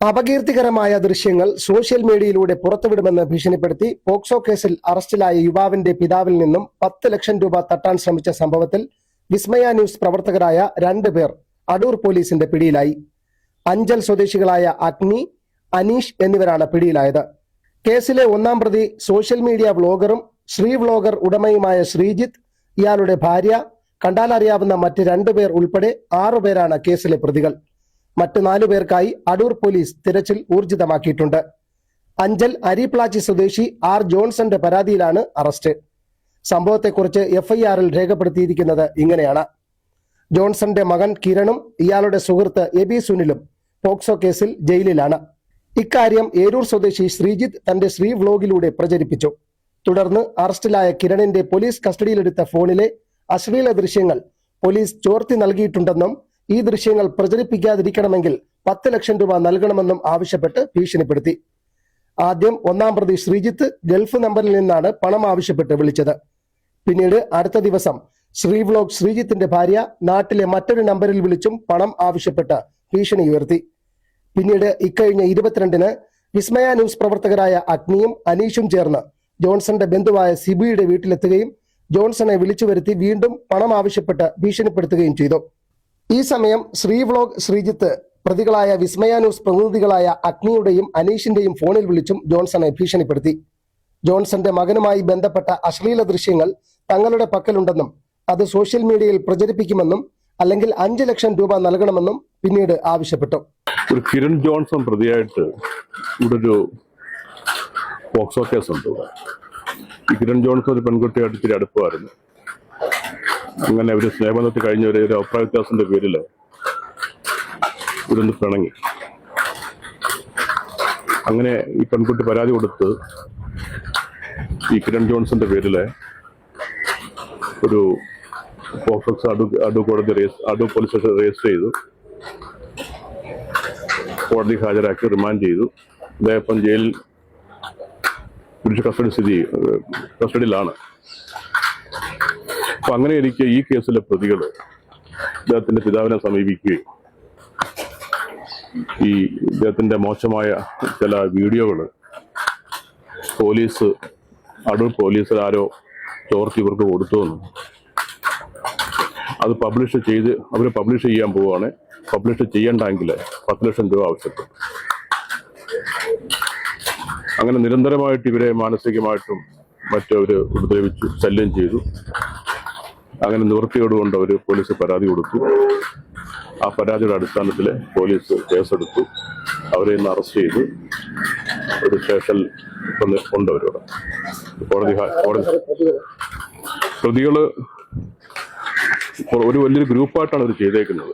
അപകീർത്തികരമായ ദൃശ്യങ്ങൾ സോഷ്യൽ മീഡിയയിലൂടെ പുറത്തുവിടുമെന്ന് ഭീഷണിപ്പെടുത്തി പോക്സോ കേസിൽ അറസ്റ്റിലായ യുവാവിന്റെ പിതാവിൽ നിന്നും 10 ലക്ഷം രൂപ തട്ടാൻ ശ്രമിച്ച സംഭവത്തിൽ വിസ്മയ ന്യൂസ് പ്രവർത്തകരായ 2 പേർ അടൂർ പോലീസിന്റെ പിടിയിലായി. അഞ്ചൽ സ്വദേശികളായ അഗ്നി, അനീഷ് എന്നിവരാണ് പിടിയിലായത്. കേസിലെ 1-ാം പ്രതി സോഷ്യൽ മീഡിയ വ്ളോഗറും ശ്രീ വ്ളോഗർ ഉടമയുമായ ശ്രീജിത്ത്, ഇയാളുടെ ഭാര്യ, കണ്ടാലറിയാവുന്ന മറ്റ് 2 പേർ ഉൾപ്പെടെ 6 പേരാണ് കേസിലെ പ്രതികൾ. മറ്റ് 4 പേർക്കായി അടൂർ പോലീസ് തിരച്ചിൽ ഊർജിതമാക്കിയിട്ടുണ്ട്. അഞ്ചൽ അരിപ്ലാച്ചി സ്വദേശി ആർ ജോൺസന്റെ പരാതിയിലാണ് അറസ്റ്റ്. സംഭവത്തെക്കുറിച്ച് എഫ്ഐആറിൽ രേഖപ്പെടുത്തിയിരിക്കുന്നത് ഇങ്ങനെയാണ്. ജോൺസന്റെ മകൻ കിരണും ഇയാളുടെ സുഹൃത്ത് എബി സുനിലും പോക്സോ കേസിൽ ജയിലിലാണ്. ഇക്കാര്യം ഏരൂർ സ്വദേശി ശ്രീജിത്ത് തന്റെ ശ്രീ വ്ളോഗിലൂടെ പ്രചരിപ്പിച്ചു. തുടർന്ന് അറസ്റ്റിലായ കിരണിന്റെ പോലീസ് കസ്റ്റഡിയിലെടുത്ത ഫോണിലെ അശ്ലീല ദൃശ്യങ്ങൾ പോലീസ് ചോർത്തി നൽകിയിട്ടുണ്ടെന്നും ഈ ദൃശ്യങ്ങൾ പ്രചരിപ്പിക്കാതിരിക്കണമെങ്കിൽ 10 ലക്ഷം രൂപ നൽകണമെന്നും ആവശ്യപ്പെട്ട് ഭീഷണിപ്പെടുത്തി. ആദ്യം 1-ാം പ്രതി ശ്രീജിത്ത് ഗൾഫ് നമ്പറിൽ നിന്നാണ് പണം ആവശ്യപ്പെട്ട് വിളിച്ചത്. പിന്നീട് അടുത്ത ദിവസം ശ്രീ വ്ളോഗ് ശ്രീജിത്തിന്റെ ഭാര്യ നാട്ടിലെ മറ്റൊരു നമ്പറിൽ വിളിച്ചും പണം ആവശ്യപ്പെട്ട് ഭീഷണി ഉയർത്തി. പിന്നീട് ഇക്കഴിഞ്ഞ 22-ന് വിസ്മയ ന്യൂസ് പ്രവർത്തകരായ അഗ്നിയും അനീഷും ചേർന്ന് ജോൺസന്റെ ബന്ധുവായ സിബിയുടെ വീട്ടിലെത്തുകയും ജോൺസനെ വിളിച്ചു വരുത്തി വീണ്ടും പണം ആവശ്യപ്പെട്ട് ഭീഷണിപ്പെടുത്തുകയും ചെയ്തു. ഈ സമയം ശ്രീ വ്ളോഗ് ശ്രീജിത്ത് പ്രതികളായ വിസ്മയ ന്യൂസ് പ്രതിനിധികളായ അഗ്നിയുടെയും അനീഷിന്റെയും ഫോണിൽ വിളിച്ചും ജോൺസനെ ഭീഷണിപ്പെടുത്തി. ജോൺസന്റെ മകനുമായി ബന്ധപ്പെട്ട അശ്ലീല ദൃശ്യങ്ങൾ തങ്ങളുടെ പക്കലുണ്ടെന്നും അത് സോഷ്യൽ മീഡിയയിൽ പ്രചരിപ്പിക്കുമെന്നും അല്ലെങ്കിൽ 5 ലക്ഷം രൂപ നൽകണമെന്നും പിന്നീട് ആവശ്യപ്പെട്ടു. കിരൺ ജോൺസൺ പ്രതിയായിട്ട് ഇവിടെ ഒരു പോക്സോ കേസുണ്ട്. ഈ കിരൺ ജോൺസൺ ഒരു പെൺകുട്ടിയായിട്ട് ഇത്തിരി അടുപ്പമായിരുന്നു. അങ്ങനെ ഒരു സ്നേഹബന്ധത്തിൽ കഴിഞ്ഞ ഒരു അഭിപ്രായ വ്യത്യാസത്തിന്റെ പേരിൽ ഇതൊന്ന് പിണങ്ങി. അങ്ങനെ ഈ പെൺകുട്ടി പരാതി കൊടുത്ത് ഈ കിരൺ ജോൺസന്റെ പേരിൽ ഒരു POCSO Adoor police station register ചെയ്തു, കോടതി ഹാജരാക്കി റിമാൻഡ് ചെയ്തു. ഇദ്ദേഹം ജയിലിൽ പുരുഷ കസ്റ്റഡിയിലാണ്. അപ്പൊ അങ്ങനെ ഇരിക്കെ ഈ കേസിലെ പ്രതികൾ ഇദ്ദേഹത്തിന്റെ പിതാവിനെ സമീപിക്കുകയും ഈ ഇദ്ദേഹത്തിന്റെ മോശമായ ചില വീഡിയോകൾ അടൂർ പോലീസിൽ ആരോ ചോർത്തി ഇവർക്ക് കൊടുത്തുവെന്നും അത് പബ്ലിഷ് ചെയ്യാൻ പോവുകയാണ്. പബ്ലിഷ് ചെയ്യണ്ടെങ്കിൽ 10 ലക്ഷം രൂപ ആവശ്യപ്പെട്ടു. അങ്ങനെ നിരന്തരമായിട്ട് ഇവരെ മാനസികമായിട്ടും മറ്റവര് ഉപദ്രവിച്ചു, ശല്യം ചെയ്തു. അങ്ങനെ നിവൃത്തിയോടുകൊണ്ട് അവർ പോലീസ് പരാതി കൊടുത്തു. ആ പരാതിയുടെ അടിസ്ഥാനത്തിൽ പോലീസ് കേസെടുത്തു. അവരെ ഇന്ന് അറസ്റ്റ് ചെയ്ത് ഒരു സ്റ്റേഷനിൽ കൊണ്ടവരോട് കോടതി പ്രതികള് ഒരു വലിയൊരു ഗ്രൂപ്പായിട്ടാണ് അവർ ചെയ്തേക്കുന്നത്.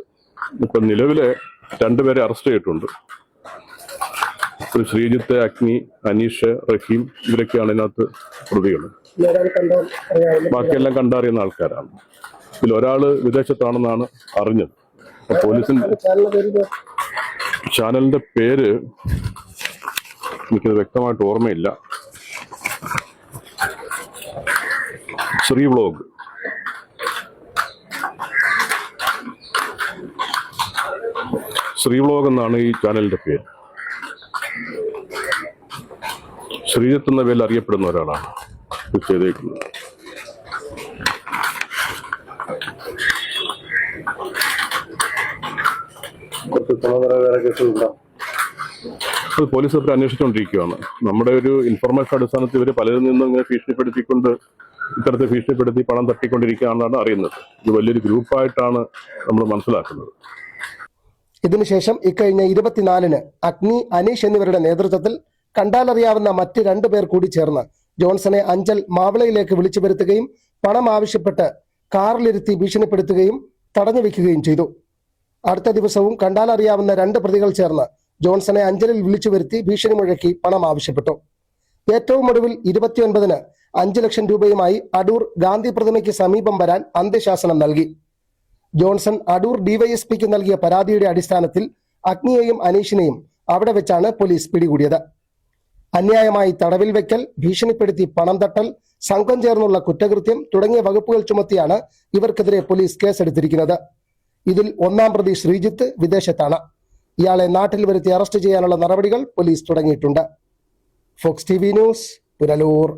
ഇപ്പൊ നിലവിലെ 2 പേരെ അറസ്റ്റ് ചെയ്തിട്ടുണ്ട്. ഒരു ശ്രീജിത്ത്, അഗ്നി, അനീഷ്, റഹീം ഇവരൊക്കെയാണ് ഇതിനകത്ത് പ്രതികൾ. ബാക്കിയെല്ലാം കണ്ടറിയുന്ന ആൾക്കാരാണ്. ഇതിൽ ഒരാള് വിദേശത്താണെന്നാണ് അറിഞ്ഞത്. പോലീസിന്റെ ചാനലിന്റെ പേര് എനിക്കത് വ്യക്തമായിട്ട് ഓർമ്മയില്ല. ശ്രീ വ്ളോഗ്. ശ്രീ വ്ളോഗ് എന്നാണ് ഈ ചാനലിന്റെ പേര്. ശ്രീജിത്ത് എന്ന പേരിൽ അറിയപ്പെടുന്ന ഒരാളാണ് ഇത് ചെയ്തേക്കുന്നത്. അത് പോലീസ് ഒക്കെ അന്വേഷിച്ചുകൊണ്ടിരിക്കുകയാണ്. നമ്മുടെ ഒരു ഇൻഫർമേഷൻ അടിസ്ഥാനത്തിൽ ഇവർ പലരിൽ നിന്നും ഇങ്ങനെ ഇത്തരത്തിൽ ഭീഷണിപ്പെടുത്തി പണം തട്ടിക്കൊണ്ടിരിക്കുകയാണെന്നാണ് അറിയുന്നത്. ഇത് വലിയൊരു ഗ്രൂപ്പായിട്ടാണ് നമ്മൾ മനസ്സിലാക്കുന്നത്. ഇതിനുശേഷം ഇക്കഴിഞ്ഞ 24-ന് അഗ്നി, അനീഷ് എന്നിവരുടെ നേതൃത്വത്തിൽ കണ്ടാലറിയാവുന്ന മറ്റ് 2 പേർ കൂടി ചേർന്ന് ജോൺസനെ അഞ്ചൽ മാവിളയിലേക്ക് വിളിച്ചു വരുത്തുകയും പണം ആവശ്യപ്പെട്ട് കാറിലിരുത്തി ഭീഷണിപ്പെടുത്തുകയും തടഞ്ഞു വെക്കുകയും ചെയ്തു. അടുത്ത ദിവസവും കണ്ടാലറിയാവുന്ന 2 പ്രതികൾ ചേർന്ന് ജോൺസനെ അഞ്ചലിൽ വിളിച്ചു വരുത്തി ഭീഷണി മുഴക്കി പണം ആവശ്യപ്പെട്ടു. ഏറ്റവും ഒടുവിൽ 29-ന് 5 ലക്ഷം രൂപയുമായി അടൂർ ഗാന്ധി പ്രതിമയ്ക്ക് സമീപം വരാൻ അന്ത്യശാസനം നൽകി. ജോൺസൺ അടൂർ ഡിവൈഎസ്പിക്ക് നൽകിയ പരാതിയുടെ അടിസ്ഥാനത്തിൽ അഗ്നിയെയും അനീഷിനെയും അവിടെ വെച്ചാണ് പോലീസ് പിടികൂടിയത്. അന്യായമായി തടവിൽ വെക്കൽ, ഭീഷണിപ്പെടുത്തി പണം തട്ടൽ, സംഘം ചേർന്നുള്ള കുറ്റകൃത്യം തുടങ്ങിയ വകുപ്പുകൾ ചുമത്തിയാണ് ഇവർക്കെതിരെ പോലീസ് കേസെടുത്തിരിക്കുന്നത്. ഇതിൽ 1-ാം പ്രതി ശ്രീജിത്ത് വിദേശത്താണ്. ഇയാളെ നാട്ടിൽ വരുത്തി അറസ്റ്റ് ചെയ്യാനുള്ള നടപടികൾ പോലീസ് തുടങ്ങിയിട്ടുണ്ട്. Fox TV News, Punalur.